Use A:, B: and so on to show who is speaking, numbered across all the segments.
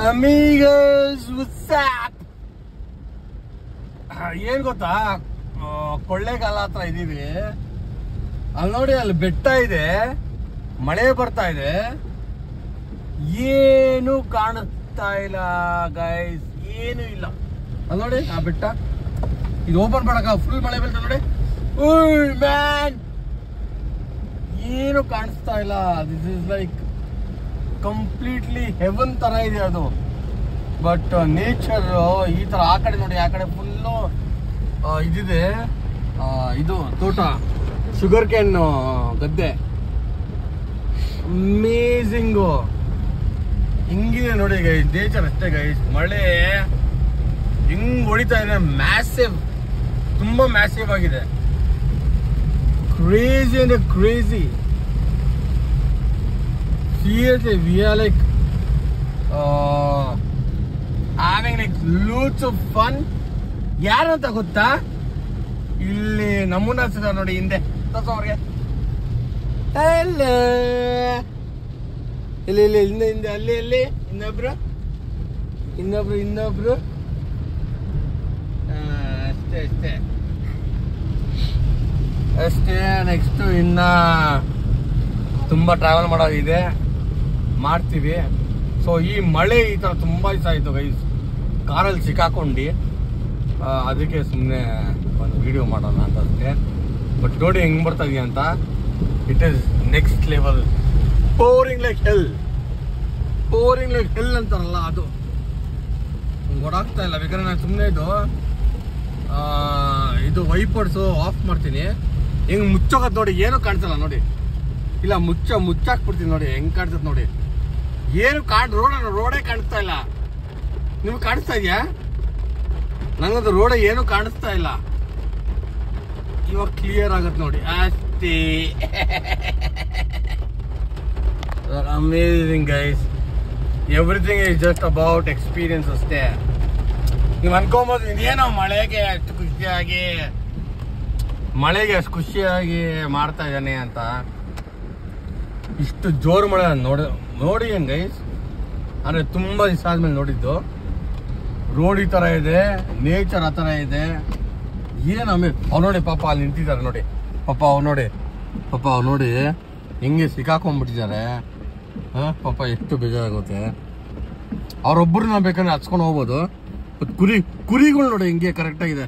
A: Amigos, what's up? ಏನ್ ಗೊತ್ತಾ, ಕೊಳ್ಳೇಗಾಲ ಹತ್ರ ಇದೀವಿ. ಅಲ್ಲಿ ನೋಡಿ, ಅಲ್ಲಿ ಬೆಟ್ಟ ಇದೆ, ಮಳೆ ಬರ್ತಾ ಇದೆ, ಏನು ಕಾಣಿಸ್ತಾ ಇಲ್ಲ ಗೈಸ್, ಏನು ಇಲ್ಲ. ಅಲ್ಲಿ ನೋಡಿ ಆ ಬೆಟ್ಟ, ಇದು ಓಪನ್ ಮಾಡಕ ಫುಲ್ ಮಳೆ ಬೀಳ್ತಾ ನೋಡಿ. ಮ್ಯಾನ್, ಏನು ಕಾಣಿಸ್ತಾ ಇಲ್ಲ. This is like completely heaven ತರ ಇದೆ ಅದು. ಬಟ್ ನೇಚರ್ ಈ ತರ ಆ ಕಡೆ ನೋಡಿ, ಆ ಕಡೆ ಫುಲ್ಲು ಇದಿದೆ, ಇದು ತೋಟ, ಶುಗರ್ ಕ್ಯಾನ್ ಗದ್ದೆ. ಅಮೇಝಿಂಗು. ಹಿಂಗಿದೆ ನೋಡಿ ಗೈಸ್ ನೇಚರ್ ಅಷ್ಟೇ ಗೈಸ್. ಮಳೆ ಹಿಂಗ್ ಹೊಡಿತಾ ಇದೆ, ಮ್ಯಾಸಿವ್, ತುಂಬಾ ಮ್ಯಾಸಿವ್ ಆಗಿದೆ. ಕ್ರೇಜಿ ಅಂದ್ರೆ crazy. Seriously, we are like having like loads of fun. ಯಾರು ಅಂತ ಗೊತ್ತಾ? ಇಲ್ಲಿ ನಮೂನಾ ಸಿದ ನೋಡಿ ಹಿಂದೆ ಅವ್ರಿಗೆ. ಇಲ್ಲಿ ಇಲ್ಲಿ ಹಿಂದೆ ಹಿಂದೆ ಅಲ್ಲಿ ಅಲ್ಲಿ ಇನ್ನೊಬ್ರು ಅಷ್ಟೇ ಅಷ್ಟೇ ಅಷ್ಟೇ. ನೆಕ್ಸ್ಟ್ ಇನ್ನ ತುಂಬಾ ಟ್ರಾವೆಲ್ ಮಾಡೋದಿದೆ, ಮಾಡ್ತೀವಿ. ಸೊ ಈ ಮಳೆ ಈ ತರ ತುಂಬಾ ದಿವಸ ಆಯ್ತು ಗೈಸ್, ಕಾರಲ್ಲಿ ಸಿಕ್ಕಾಕೊಂಡು, ಅದಕ್ಕೆ ಸುಮ್ಮನೆ ಒಂದು ವಿಡಿಯೋ ಮಾಡೋಣ ಅಂತ ಅಷ್ಟೇ. ಬಟ್ ನೋಡಿ ಹೆಂಗ್ ಬರ್ತಾ ಇದೆಯಾ ಅಂತ. It is next level. Pouring like hell ಅಂತಾರಲ್ಲ ಅದು. ಗೊತ್ತಾಗ್ತಾ ಇಲ್ಲ, ಬೇಕಾದ್ರೆ ನಾನು ಸುಮ್ಮನೆ ಇದು ವೈಪರ್ಸು ಆಫ್ ಮಾಡ್ತೀನಿ. ಹೆಂಗ್ ಮುಚ್ಚೋಗತ್ ನೋಡಿ, ಏನು ಕಾಣ್ಸಲ್ಲ ನೋಡಿ. ಇಲ್ಲ ಮುಚ್ಚಾಕ್ಬಿಡ್ತೀನಿ ನೋಡಿ, ಹೆಂಗ್ ಕಾಣ್ತದೆ ನೋಡಿ. ಏನು ರೋಡೇ ಕಾಣಿಸ್ತಾ ಇಲ್ಲ. ನಿಮ್ಗೆ ಕಾಣಿಸ್ತಾ ಇದೆಯಾ? ನಂಗದು ರೋಡ್ ಏನು ಕಾಣಿಸ್ತಾ ಇಲ್ಲ. ಇವಾಗ ಕ್ಲಿಯರ್ ಆಗತ್ತೆ ನೋಡಿ ಅಷ್ಟೇ. Amazing guys. Everything is just about experience ಅಷ್ಟೇ. ನೀವು ಅನ್ಕೊಂಬೋದು ಇದೇನೋ ಮಳೆಗೆ ಅಷ್ಟು ಖುಷಿಯಾಗಿ ಮಾಡ್ತಾ ಇದ್ದಾನೆ ಅಂತ. ಇಷ್ಟು ಜೋರು ಮಳೆ ನೋಡಿ ಏನ್ ಗೈಸ್, ಅಂದ್ರೆ ತುಂಬಾ ದಿವಸ ಆದ್ಮೇಲೆ ನೋಡಿದ್ದು. ರೋಡ್ ಈ ತರ ಇದೆ, ನೇಚರ್ ಆ ತರ ಇದೆ. ಏನ್ ಅವ್ರು ನೋಡಿ ಪಾಪ ಅಲ್ಲಿ ನಿಂತಿದ್ದಾರೆ ನೋಡಿ. ಪಾಪ ಅವ್ರು ನೋಡಿ ಹೆಂಗೆ ಸಿಕ್ಕಾಕೊಂಡ್ಬಿಟ್ಟಿದ್ದಾರೆ. ಪಾಪ ಎಷ್ಟು ಬೇಜಾರಾಗುತ್ತೆ. ಅವ್ರೊಬ್ಬರನ್ನ ಬೇಕಂದ್ರೆ ಹಚ್ಕೊಂಡು ಹೋಗ್ಬೋದು. ಕುರಿಗಳು ನೋಡಿ ಹಿಂಗೆ ಕರೆಕ್ಟ್ ಆಗಿದೆ.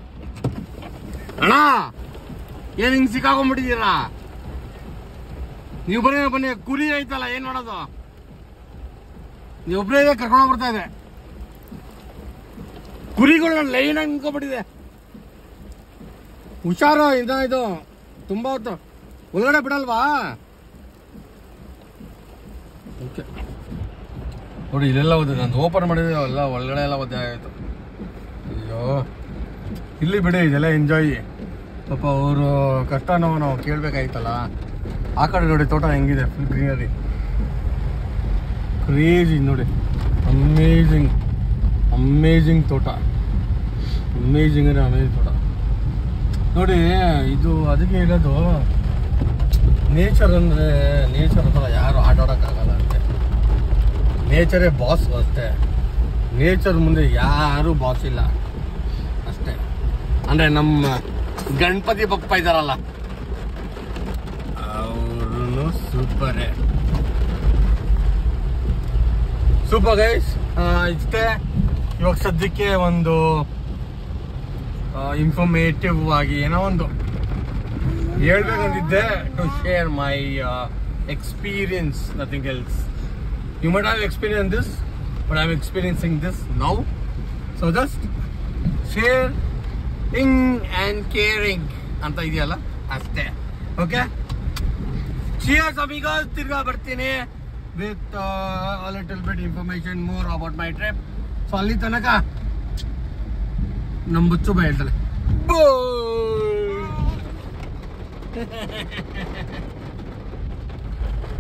A: ಅಣ್ಣ ಏನ್ ಹಿಂಗ್ ಸಿಕ್ಕಾಕೊಂಡ್ಬಿಟ್ಟಿದ್ದೀರಾ? ನೀವು ಬನ್ನಿ, ಕುರಿ ಐತಲ್ಲ, ಏನ್ ಮಾಡೋದು? ನೀವು ಒಬ್ಬರೇ ಕರ್ಕೊಂಡು ಬರ್ತಾ ಇದೆ. ಕುರಿಗಳನ್ನ ಲೈನ್ ಆಗಿ ನಿಂತ್ಕೊಂಡ್ಬಿಟ್ಟಿದೆ. ಹುಷಾರು, ಇದು ತುಂಬಾ ಹೊತ್ತು ಒಳಗಡೆ ಬಿಡಲ್ವಾ? ಓಕೆ ನೋಡಿ, ಇಲ್ಲೆಲ್ಲ ಓದಿದೆ, ನಾನು ಓಪನ್ ಮಾಡಿದೆ ಎಲ್ಲ ಒಳಗಡೆ ಎಲ್ಲ ಓದ್ದೆ ಆಯ್ತು. ಅಯ್ಯೋ, ಇಲ್ಲಿ ಬಿಡಿ, ಇದೆಲ್ಲ ಎಂಜಾಯ್. ಪಾಪ ಅವರು ಕಷ್ಟನೋ ನಾವು ಕೇಳ್ಬೇಕಾಯ್ತಲ್ಲ. ಆ ಕಡೆ ನೋಡಿ ತೋಟ ಹೆಂಗಿದೆ, ಫುಲ್ ಗ್ರೀನರಿ, ಕ್ರೇಜಿ ನೋಡಿ. ಅಮೇಜಿಂಗ್ ತೋಟ, ಅಮೇಜಿಂಗ್ ತೋಟ ನೋಡಿ. ಇದು ಅದಕ್ಕೆ ಹೇಳೋದು, ನೇಚರ್ ಹತ್ರ ಯಾರು ಆಟಾಡೋಕ್ಕಾಗಲ್ಲ ಅಂತೆ. ನೇಚರೇ ಬಾಸ್ ಅಷ್ಟೇ. ನೇಚರ್ ಮುಂದೆ ಯಾರು ಬಾಸ್ ಇಲ್ಲ ಅಷ್ಟೇ. ಅಂದ್ರೆ ನಮ್ಮ ಗಣಪತಿ ಬಪ್ಪ ಇದಾರಲ್ಲ, ಸೂಪರ್ ಗೈಸ್. ಇಷ್ಟೇ ಇವಾಗ ಸದ್ಯಕ್ಕೆ ಒಂದು ಇನ್ಫಾರ್ಮೇಟಿವ್ ಆಗಿ ಏನೋ ಒಂದು ಹೇಳ್ಬೇಕಂತಿದ್ದೆ. To share my experience, nothing else. You might have experience this, but I am experiencing this now. So just sharing and caring ಅಂತ ಇದೆಯಲ್ಲ, ಅಷ್ಟೇ. Okay, cheers amigos. ತಿರ್ಗಾ ಬರ್ತೀನಿ with a little bit information more about my trip. So ಅಲ್ಲಿ ತನಕ ನಮ್ಮ Bachchu by ಹೇಳ್ತಾನೆ.